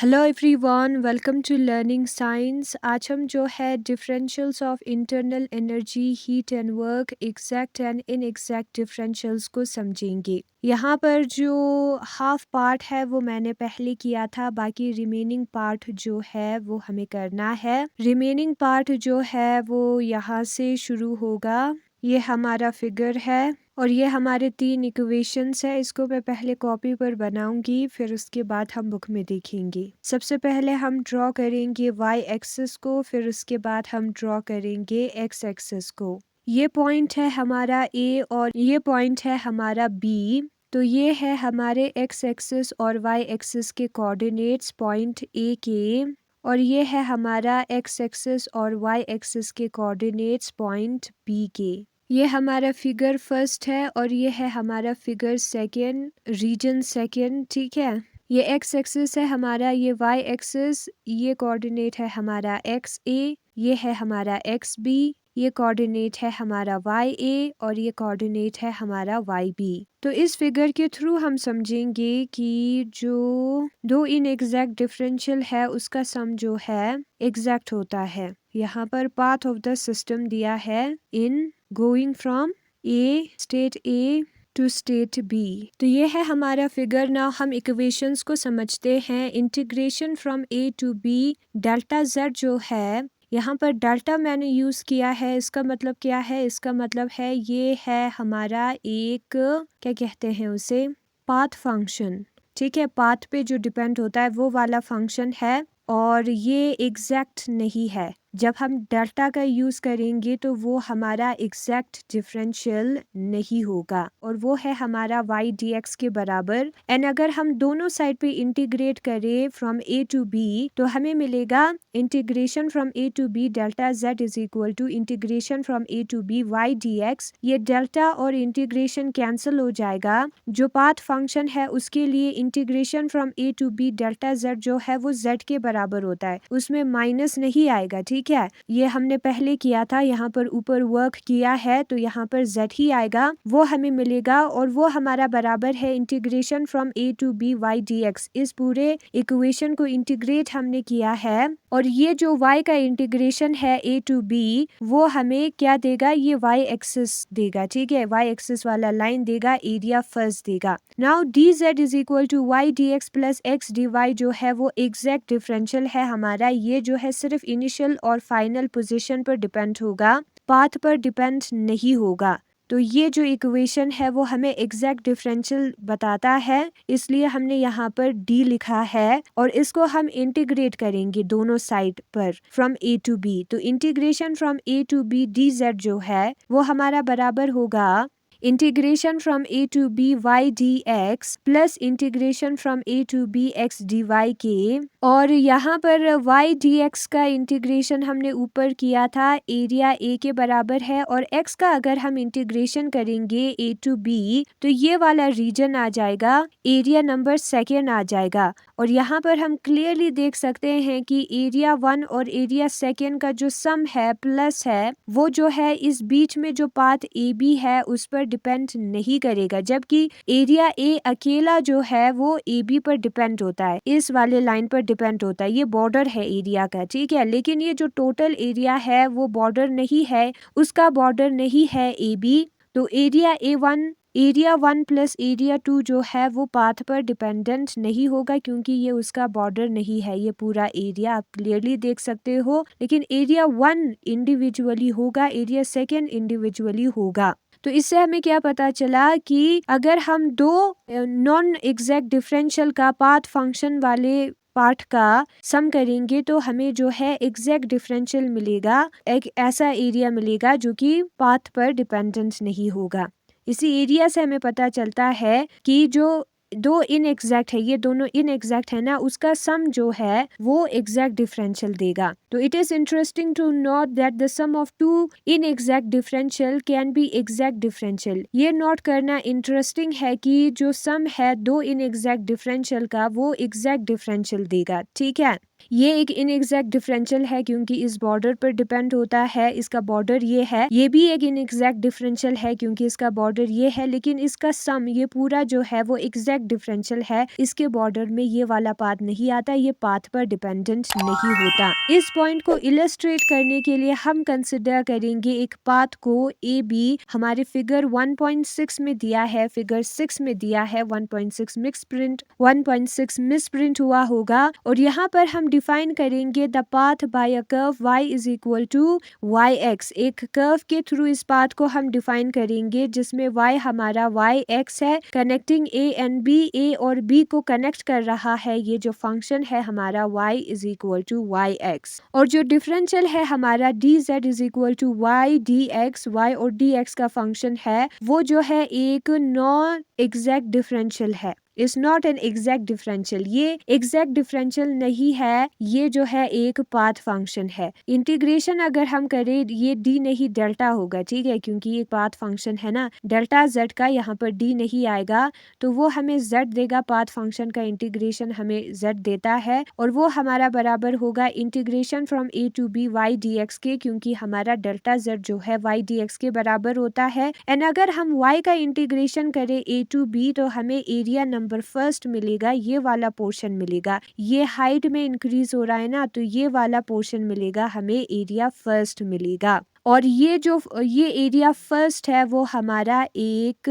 Hello everyone, welcome to learning science. आज हम जो है differentials of internal energy, heat and work, exact and inexact differentials को समझेंगे। यहाँ पर जो हाफ पार्ट है वो मैंने पहले किया था, बाकी रिमेनिंग पार्ट जो है वो हमें करना है। रिमेनिंग पार्ट जो है वो यहाँ से शुरू होगा। ये हमारा फिगर है और ये हमारे 3 इक्वेशंस है। इसको मैं पहले कॉपी पर बनाऊंगी, फिर उसके बाद हम बुक में देखेंगे। सबसे पहले हम ड्रॉ करेंगे वाई एक्सिस को, फिर उसके बाद हम ड्रॉ करेंगे एक्स एक्सिस को। ये पॉइंट है हमारा ए और ये पॉइंट है हमारा बी। तो ये है हमारे एक्स एक्सिस और वाई एक्सिस के कोऑर्डिनेट्स पॉइंट ए के, और ये है हमारा एक्स एक्सिस और वाई एक्सिस के कोऑर्डिनेट्स पॉइंट बी के। ये हमारा फिगर फर्स्ट है और ये है हमारा फिगर सेकेंड, रीजन सेकेंड। ठीक है, ये एक्स एक्सिस है हमारा, ये वाई एक्सिस, ये कोऑर्डिनेट है हमारा एक्स ए, ये है हमारा एक्स बी, ये कोऑर्डिनेट है हमारा वाई ए और ये कोऑर्डिनेट है हमारा वाई बी। तो इस फिगर के थ्रू हम समझेंगे कि जो दो इनएग्जैक्ट डिफरेंशियल है उसका सम जो है एग्जैक्ट होता है। यहाँ पर पाथ ऑफ द सिस्टम दिया है in going from a state A to state B. तो ये है हमारा फिगर। नाउ हम इक्वेशंस को समझते हैं। Integration from A to B, delta Z जो है, यहाँ पर डेल्टा मैंने यूज किया है। इसका मतलब क्या है? इसका मतलब है ये है हमारा एक, क्या कहते हैं उसे, पाथ फंक्शन। ठीक है, पाथ पे जो डिपेंड होता है वो वाला फंक्शन है और ये एग्जैक्ट नहीं है। जब हम डेल्टा का यूज करेंगे तो वो हमारा एग्जैक्ट डिफरेंशियल नहीं होगा और वो है हमारा y dx के बराबर। एंड अगर हम दोनों साइड पे इंटीग्रेट करें फ्रॉम ए टू बी तो हमें मिलेगा integration from A to B delta z is equal to integration from A to B y dx। ये डेल्टा और इंटीग्रेशन कैंसिल हो जाएगा। जो पाथ फंक्शन है उसके लिए integration from A to B delta z जो है वो z के बराबर होता है, उसमें माइनस नहीं आएगा। ठीक है, ये हमने पहले किया था, यहाँ पर ऊपर वर्क किया है तो यहाँ पर z ही आएगा, वो हमें मिलेगा और वो हमारा बराबर है integration from A to B Y D X. इस पूरे इक्वेशन को इंटीग्रेट हमने किया है और ये जो y का इंटीग्रेशन है ए टू बी वो हमें क्या देगा? ये y एक्सिस देगा। ठीक है, y एक्सिस वाला लाइन देगा, एरिया फर्स्ट देगा। Now D Z is equal to Y D X plus X D Y जो है वो एग्जैक्ट डिफरेंशियल है हमारा। ये जो है सिर्फ इनिशियल और फाइनल पोजीशन पर डिपेंड होगा, पाथ पर डिपेंड नहीं होगा। तो ये जो इक्वेशन है वो हमें एग्जैक्ट डिफरेंशियल बताता है, इसलिए हमने यहाँ पर डी लिखा है और इसको हम इंटीग्रेट करेंगे दोनों साइड पर फ्रॉम ए टू बी। तो integration from A to B D Z जो है वो हमारा बराबर होगा integration from A to B Y D X plus integration from A to B X D Y के। और यहाँ पर वाई डी एक्स का इंटीग्रेशन हमने ऊपर किया था, एरिया ए के बराबर है, और एक्स का अगर हम इंटीग्रेशन करेंगे ए टू बी तो ये वाला रीजन आ जाएगा, एरिया नंबर सेकेंड आ जाएगा। और यहाँ पर हम क्लियरली देख सकते हैं कि एरिया 1 और एरिया सेकेंड का जो सम है प्लस है वो जो है इस बीच में जो पाथ ए बी है उस पर डिपेंड नहीं करेगा, जबकि एरिया ए अकेला जो है वो ए बी पर डिपेंड होता है, इस वाले लाइन पर डिपेंड होता है। ये बॉर्डर है एरिया का। ठीक है, लेकिन ये जो टोटल एरिया है वो बॉर्डर नहीं है, उसका बॉर्डर नहीं है ए बी। तो एरिया 1 प्लस एरिया 2 जो है वो पाथ पर डिपेंडेंट नहीं होगा क्योंकि ये उसका बॉर्डर नहीं है। ये पूरा एरिया आप क्लियरली देख सकते हो, लेकिन एरिया 1 इंडिविजुअली होगा, एरिया सेकेंड इंडिविजुअली होगा। तो इससे हमें क्या पता चला कि अगर हम दो नॉन एग्जैक्ट डिफरेंशियल का पाथ फंक्शन वाले पार्ट का सम करेंगे तो हमें जो है एग्जैक्ट डिफरेंशियल मिलेगा, एक ऐसा एरिया मिलेगा जो कि पाथ पर डिपेंडेंट नहीं होगा। इसी एरिया से हमें पता चलता है कि जो दो इनएग्जैक्ट है, ये दोनों इनएग्जैक्ट है ना, उसका सम जो है वो एग्जैक्ट डिफरेंशियल देगा। तो it is interesting to note that the sum of two inexact differential can be exact differential. ये नोट करना इंटरेस्टिंग है कि जो सम है दो इनएग्जैक्ट डिफरेंशियल का वो एग्जैक्ट डिफरेंशियल देगा। ठीक है, ये एक इनएग्जैक्ट डिफरेंशियल है क्योंकि इस बॉर्डर पर डिपेंड होता है, इसका बॉर्डर ये है। ये भी एक इनएग्जैक्ट डिफरेंशियल है क्योंकि इसका बॉर्डर ये है, लेकिन इसका सम ये पूरा जो है वो एग्जैक्ट डिफरेंशियल है। इसके बॉर्डर में ये वाला पाथ नहीं आता, ये पाथ पर डिपेंडेंट नहीं होता। इस पॉइंट को इलस्ट्रेट करने के लिए हम कंसिडर करेंगे एक पाथ को ए बी। हमारे फिगर 1.6 में दिया है, फिगर 6 में दिया है 1.6 मिस प्रिंट हुआ होगा। और यहाँ पर हम डिफाइन करेंगे the path by a curve y is equal to Y X. एक कर्व के थ्रू इस पाथ को हम डिफाइन करेंगे जिसमें y हमारा वाई एक्स है, connecting a and b, a और b को कनेक्ट कर रहा है ये जो फंक्शन है हमारा y is equal to Y X. और जो डिफरेंशियल है हमारा dz is equal to Y D X, y और dx का फंक्शन है वो जो है एक नॉन एग्जैक्ट डिफरेंशियल है। Is not an exact differential, ये एग्जैक्ट डिफरेंशियल नहीं है, ये जो है एक पाथ फंक्शन है। इंटीग्रेशन अगर हम करें ये डी नहीं डेल्टा होगा, ठीक है, क्योंकि ये पाथ फंक्शन है ना, डेल्टा जेड का यहाँ पर डी नहीं आएगा तो वो हमें जेड देगा। पाथ फंक्शन का इंटीग्रेशन हमें जेड देता है और वो हमारा बराबर होगा integration from A to B Y D X के, क्योंकि हमारा डेल्टा जेड जो है वाई डी एक्स के बराबर होता है। एंड अगर हम वाई का इंटीग्रेशन करें ए टू बी तो हमें एरिया नंबर फर्स्ट मिलेगा, ये वाला पोर्शन मिलेगा। ये हाइट में इंक्रीज हो रहा है ना, तो ये वाला पोर्शन मिलेगा हमें, एरिया फर्स्ट मिलेगा। और ये एरिया फर्स्ट है वो हमारा एक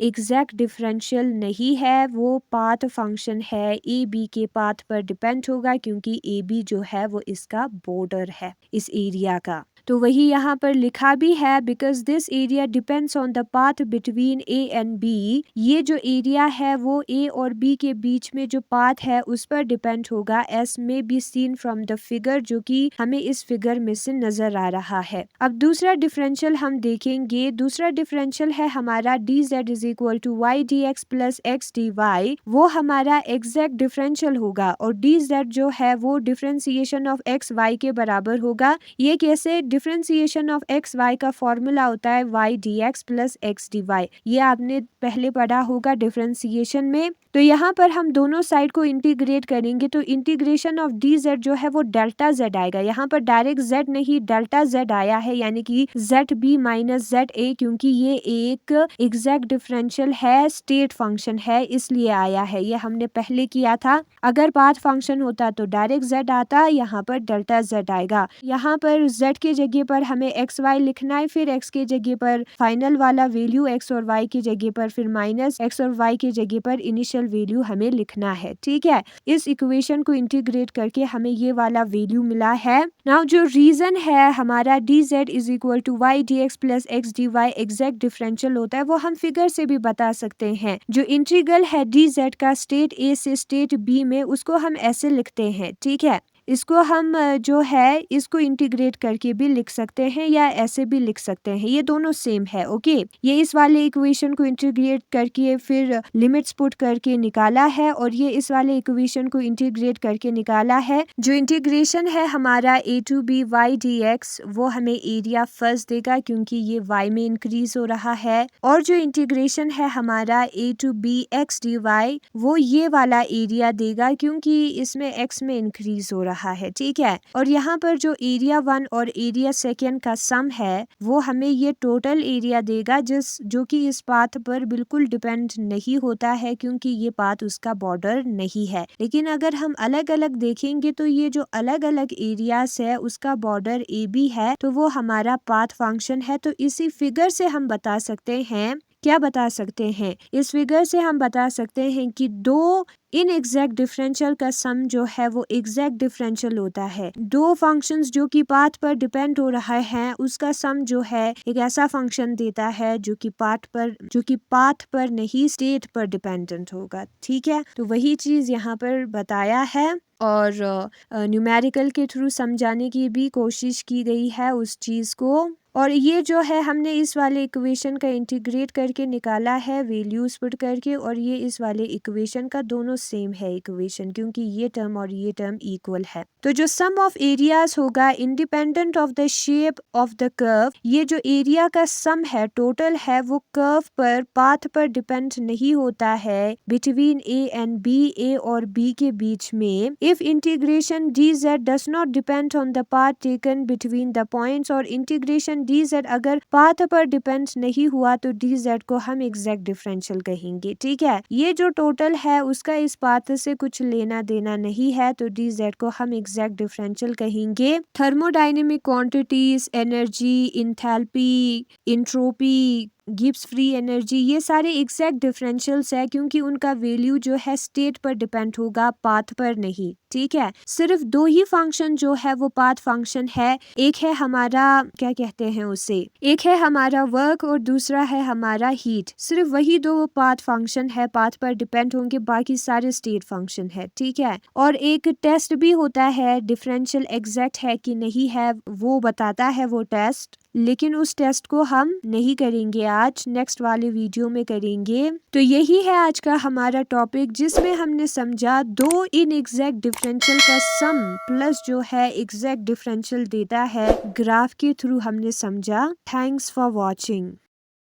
एग्जैक्ट डिफरेंशियल नहीं है, वो पाथ फंक्शन है, ए बी के पाथ पर डिपेंड होगा क्योंकि ए बी जो है वो इसका बॉर्डर है इस एरिया का। तो वही यहाँ पर लिखा भी है because this area depends on the path between A and B. ये जो एरिया है वो ए और बी के बीच में जो पाथ है उस पर डिपेंड होगा, एस में be seen from the figure, जो कि हमें इस फिगर में से नजर आ रहा है। अब दूसरा डिफरेंशियल हम देखेंगे। दूसरा डिफरेंशियल है हमारा D Z is equal to Y D X plus X D Y. वो हमारा एग्जैक्ट डिफरेंशियल होगा और डी जेड जो है वो डिफरेंशिएशन ऑफ एक्स वाई के बराबर होगा। ये कैसे? डिफरेंशिएशन ऑफ एक्स वाई का फॉर्मूला होता है Y D X plus X D Y, ये आपने पहले पढ़ा होगा डिफरेंशिएशन में। तो यहाँ पर हम दोनों साइड को इंटीग्रेट करेंगे तो इंटीग्रेशन ऑफ डी जेड जो है वो डेल्टा जेड आएगा। यहाँ पर डायरेक्ट जेड नहीं डेल्टा जेड आया है, यानी कि Z B minus Z A, क्योंकि ये एक एग्जैक्ट डिफरेंशियल है, स्टेट फंक्शन है, इसलिए आया है। ये हमने पहले किया था। अगर पाथ फंक्शन होता तो डायरेक्ट जेड आता, यहाँ पर डेल्टा जेड आएगा। यहाँ पर जेड के जगह पर हमें एक्स वाई लिखना है, फिर एक्स के जगह पर फाइनल वाला वैल्यू, एक्स और वाई की जगह पर फिर माइनस एक्स और वाई की जगह पर इनिशियल वैल्यू हमें लिखना है, ठीक है। इस इक्वेशन को इंटीग्रेट करके हमें ये वाला वैल्यू मिला है। नाउ जो रीजन है हमारा D Z is equal to Y D X plus X D Y exact differential होता है, वो हम फिगर से भी बता सकते हैं। जो इंटीग्रल है डी जेड का स्टेट ए से स्टेट बी में, उसको हम ऐसे लिखते हैं, ठीक है। इसको हम जो है इसको इंटीग्रेट करके भी लिख सकते हैं या ऐसे भी लिख सकते हैं, ये दोनों सेम है, ओके। ये इस वाले इक्वेशन को इंटीग्रेट करके फिर लिमिट्स पुट करके निकाला है और ये इस वाले इक्वेशन को इंटीग्रेट करके निकाला है। जो इंटीग्रेशन है हमारा A to B Y D X, वो हमें एरिया फर्स्ट देगा क्योंकि ये वाई में इंक्रीज हो रहा है। और जो इंटीग्रेशन है हमारा A to B X D Y, वो ये वाला एरिया देगा क्योंकि इसमें एक्स में इंक्रीज हो रहा है, ठीक है। और यहाँ पर जो एरिया वन और एरिया सेकेंड का सम है वो हमें ये टोटल एरिया देगा, जो कि इस पाथ पर बिल्कुल डिपेंड नहीं होता है क्योंकि ये पाथ उसका बॉर्डर नहीं है। लेकिन अगर हम अलग अलग देखेंगे तो ये जो अलग अलग एरियाज है उसका बॉर्डर ए बी है, तो वो हमारा पाथ फंक्शन है। तो इसी फिगर से हम बता सकते हैं, क्या बता सकते हैं, इस फिगर से हम बता सकते हैं कि दो इन एग्जैक्ट डिफरेंशियल का सम जो है वो एग्जैक्ट डिफरेंशियल होता है। दो फंक्शंस जो कि पाथ पर डिपेंड हो रहा है उसका सम जो है एक ऐसा फंक्शन देता है जो कि पाथ पर नहीं स्टेट पर डिपेंडेंट होगा, ठीक है। तो वही चीज यहाँ पर बताया है और न्यूमेरिकल के थ्रू समझाने की भी कोशिश की गई है उस चीज को। और ये जो है हमने इस वाले इक्वेशन का इंटीग्रेट करके निकाला है वैल्यूज पुट करके, और ये इस वाले इक्वेशन का दोनों सेम है इक्वेशन, क्योंकि ये टर्म और ये टर्म इक्वल है। तो जो सम ऑफ एरियाज होगा independent of the shape of the curve, ये जो एरिया का सम है टोटल है वो कर्व पर पाथ पर डिपेंड नहीं होता है बिटवीन ए एंड बी, ए और बी के बीच में। If integration D Z does not depend on the path taken between the points, और इंटीग्रेशन डी जेड अगर पाथ पर डिपेंड नहीं हुआ तो डी जेड को हम एग्जैक्ट डिफरेंशियल कहेंगे। ठीक है, ये जो टोटल है उसका इस पाथ से कुछ लेना देना नहीं है, तो डी जेड को हम एग्जैक्ट डिफरेंशियल कहेंगे। Thermodynamic quantities, energy, enthalpy, entropy, Gibbs free energy, ये सारे एग्जैक्ट डिफरेंशियल्स है, क्योंकि उनका वैल्यू जो है स्टेट पर डिपेंड होगा, पाथ पर नहीं। ठीक है, सिर्फ दो ही फंक्शन जो है वो पाथ फंक्शन है, एक है हमारा क्या कहते हैं उसे, एक है हमारा वर्क और दूसरा है हमारा हीट। सिर्फ वही दो पाथ फंक्शन है, पाथ पर डिपेंड होंगे, बाकी सारे स्टेट फंक्शन है। ठीक है, और एक टेस्ट भी होता है डिफरेंशियल एग्जैक्ट है कि नहीं है, वो बताता है वो टेस्ट, लेकिन उस टेस्ट को हम नहीं करेंगे आज, नेक्स्ट वाले वीडियो में करेंगे। तो यही है आज का हमारा टॉपिक, जिसमें हमने समझा दो इनएग्जैक्ट डिफरेंशियल का सम प्लस जो है एग्जैक्ट डिफरेंशियल देता है, ग्राफ के थ्रू हमने समझा। Thanks for watching.